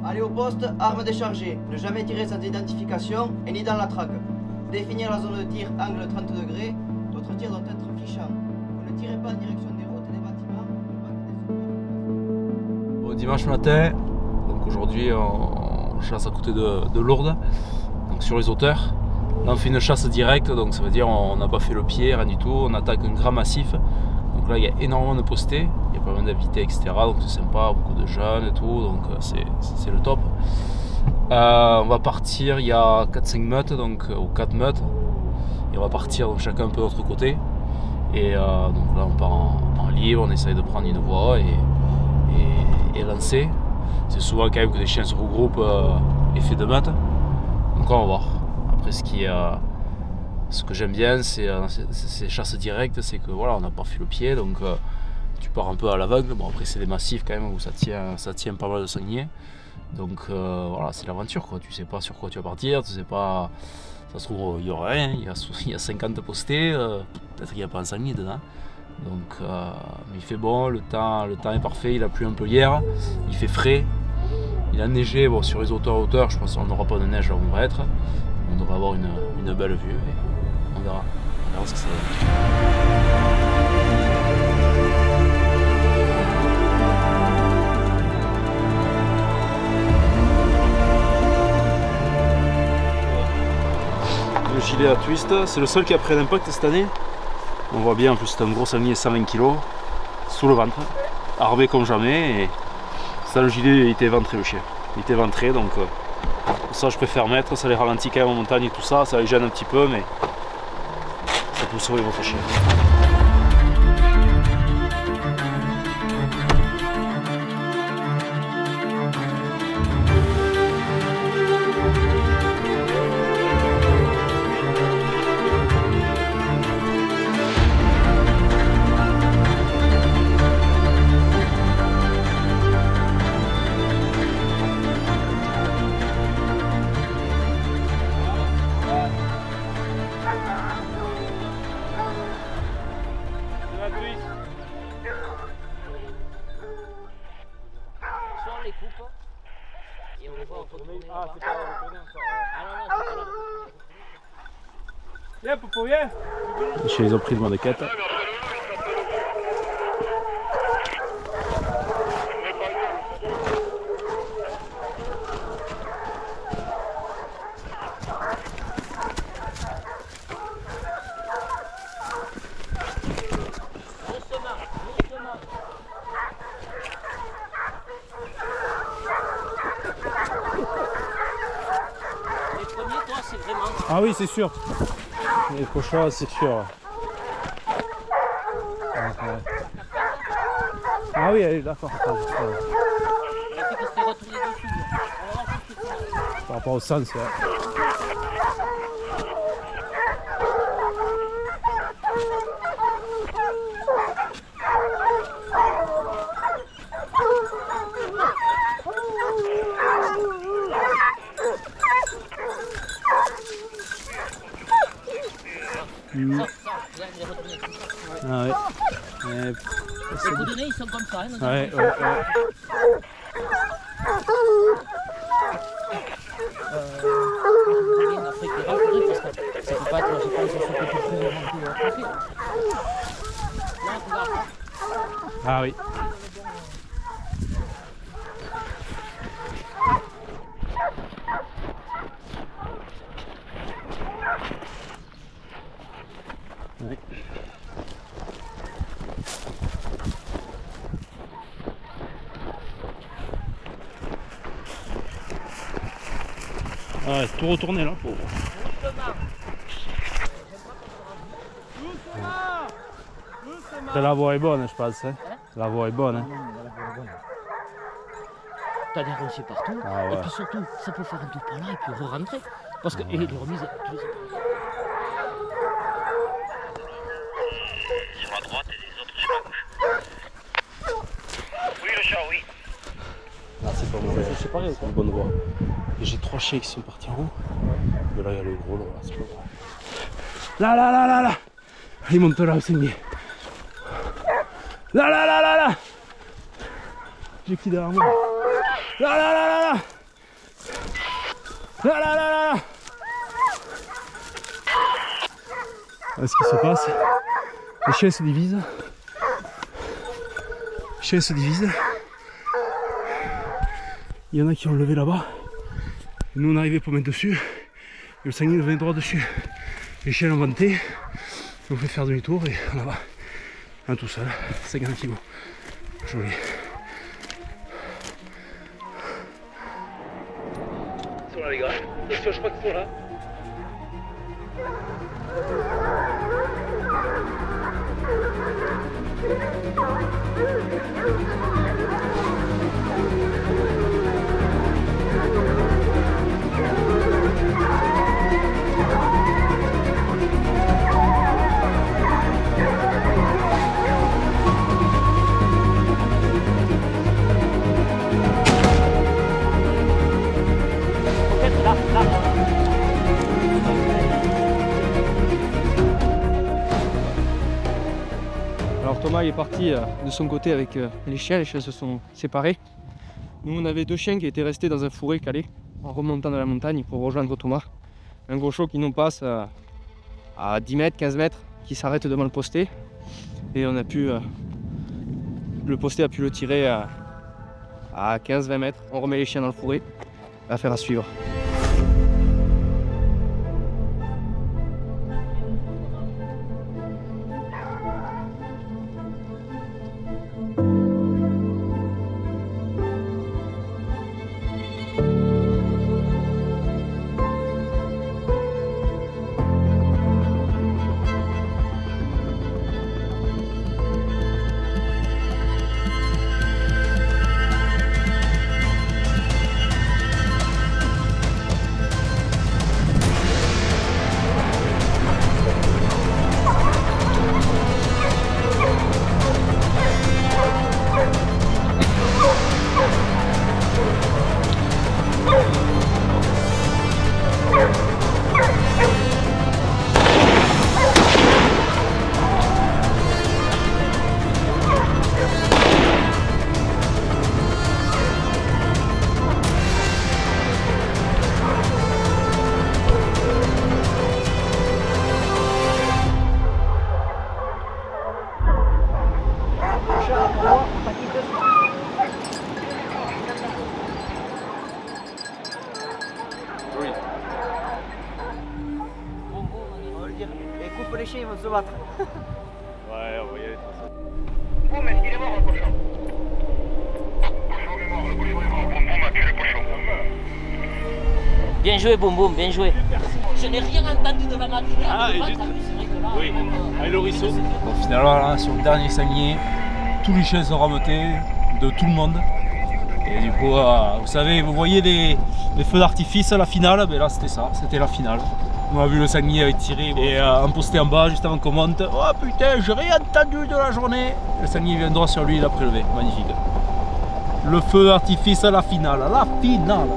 Aller au poste, arme déchargée. Ne jamais tirer sans identification et ni dans la traque. Définir la zone de tir, angle 30 degrés. Votre tir doit être fichant. Vous ne tirez pas en direction des routes et des bâtiments. Bon, dimanche matin, donc aujourd'hui on chasse à côté de Lourdes, donc sur les hauteurs. Là on fait une chasse directe, donc ça veut dire on n'a pas fait le pied, rien du tout. On attaque un grand massif. Donc là il y a énormément de postés, il y a pas mal d'invités, etc. Donc c'est sympa, beaucoup de jeunes et tout, donc c'est le top. On va partir, il y a 4-5 meutes, donc, ou 4 meutes. Et on va partir donc, chacun un peu de l'autre côté. Et donc là on part en libre, on essaye de prendre une voie et lancer. C'est souvent quand même que les chiens se regroupent effet de meute. Donc on va voir. Après ce que j'aime bien c'est ces chasses directes, c'est que voilà, on n'a pas fait le pied, donc tu pars un peu à l'aveugle. Bon après c'est des massifs quand même où ça tient pas mal de sangliers. Donc voilà, c'est l'aventure quoi, tu sais pas sur quoi tu vas partir, tu sais pas, ça se trouve il y aura rien, il y a 50 postés, peut-être qu'il n'y a pas un sanglier dedans. Donc mais il fait bon, le temps est parfait, il a plu un peu hier, il fait frais, il a neigé, bon sur les hauteurs, je pense qu'on n'aura pas de neige là où on va être, on devrait avoir une belle vue et on verra ce que ça donne. Le gilet à twist, c'est le seul qui a pris un impact cette année. On voit bien en plus c'est un gros sanglier 120 kg sous le ventre, armé comme jamais, et ça le gilet il était éventré le chien. Il était éventré, donc pour ça je préfère mettre, ça les ralentit quand même en montagne et tout ça, ça les gêne un petit peu mais ça peut sauver votre chien. Les coupes et on les voit retourner. Ah, c'est pas retourner encore. Ah non, non, c'est pas là. Viens, Popo, viens. Les chiens, ils ont pris le de quête. Ah oui, c'est sûr. Les cochons, c'est sûr. Ah oui, allez, d'accord. Par rapport au sens, ouais. Ah ouais. Les coudonnés ils sont comme ça. Hein, ouais. Après qu'ils rentrent, parce que ça peut pas être, je pense, sur le plus grand Ah oui. Oui. Ah ouais, tout retourné là. La voie est bonne, je pense. Hein. La voie est bonne. Hein. T'as des rochers partout, ah ouais. Et puis surtout, ça peut faire un tour par là et puis re-rentrer. Parce que, et les remises, tu les as. Sur la droite et les autres sur la gauche. Oui, le chat, oui. Là, c'est pas mauvais, c'est pareil, c'est une bonne voie. Et j'ai 3 chiens qui sont partis en haut. Mais là, il y a le gros, là, c'est pas vrai. Là. Il monte là, c'est mieux. Là. J'ai qui derrière moi. Là. Là, là, là, là. Voilà ce qui se passe. Les chiens se divisent. Les chiens se divisent. Il y en a qui ont levé là-bas. Nous on est arrivé pour mettre dessus. Et le sanglier vient droit dessus. Les chiens l'ont vanté. On fait faire demi-tour et on là-bas. Un tout seul. 50 kg. Joli. Ils sont là les gars. Attention, je crois qu'ils sont là. Alors Thomas est parti de son côté avec les chiens se sont séparés. Nous on avait 2 chiens qui étaient restés dans un fourré calé en remontant de la montagne pour rejoindre Thomas. Un gaucho qui nous passe à 10 mètres, 15 mètres, qui s'arrête devant le posté. Et on a pu, le posté a pu le tirer à 15-20 mètres. On remet les chiens dans le fourré. Affaire à suivre. Les chiens ils vont se battre. Ouais, on va y aller. Boum, est-ce qu'il est mort le cochon? Le cochon est mort, le cochon est mort. Boum, boum a tué le cochon. Bien joué, Boum Boum, bien joué. Je n'ai rien entendu de la matinée. Ah, et juste... Oui, allez le ruisseau. Bon, finalement, là, sur le dernier sanglier, tous les chiens sont rameutés de tout le monde. Et du coup, vous savez, vous voyez les feux d'artifice à la finale, ben là c'était ça, c'était la finale. On a vu le sanglier avec tiré et un posté en bas juste avant qu'on monte. Oh putain, j'ai rien entendu de la journée. Le sanglier vient droit sur lui, il a prélevé, magnifique. Le feu d'artifice à la finale, la finale.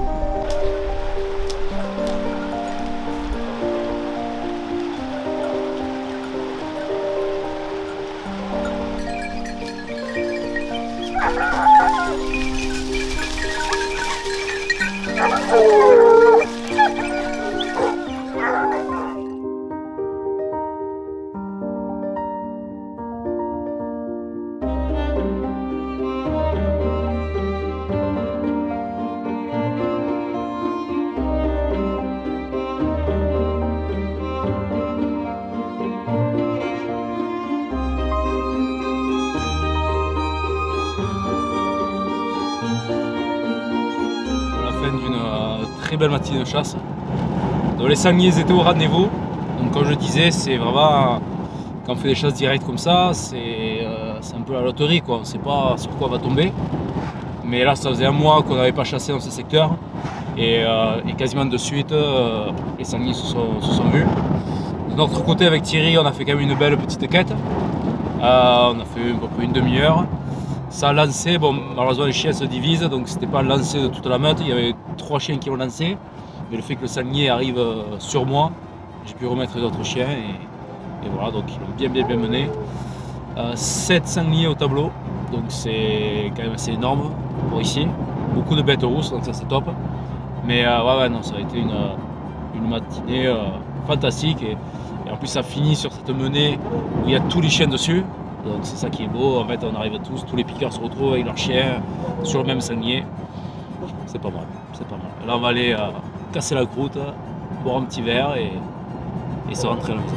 D'une très belle matinée de chasse. Donc les sangliers étaient au rendez-vous. Donc comme je disais, c'est vraiment quand on fait des chasses directes comme ça, c'est un peu la loterie quoi. On ne sait pas sur quoi on va tomber. Mais là ça faisait un mois qu'on n'avait pas chassé dans ce secteur et quasiment de suite les sangliers se sont vus. De notre côté avec Thierry on a fait quand même une belle petite quête. On a fait à peu près une demi-heure. Ça a lancé, bon malheureusement les chiens se divisent donc c'était pas lancé de toute la meute, il y avait 3 chiens qui ont lancé, mais le fait que le sanglier arrive sur moi, j'ai pu remettre d'autres chiens et voilà, donc ils l'ont bien mené. 7 sangliers au tableau, donc c'est quand même assez énorme pour ici, beaucoup de bêtes rousses donc ça c'est top, Mais ouais, non, ça a été une matinée fantastique. Et en plus, ça finit sur cette menée où il y a tous les chiens dessus. Donc c'est ça qui est beau. En fait, on arrive tous les piqueurs se retrouvent avec leurs chiens sur le même sanglier. C'est pas mal, c'est pas mal. Là, on va aller casser la croûte, boire un petit verre et se rentrer à la maison.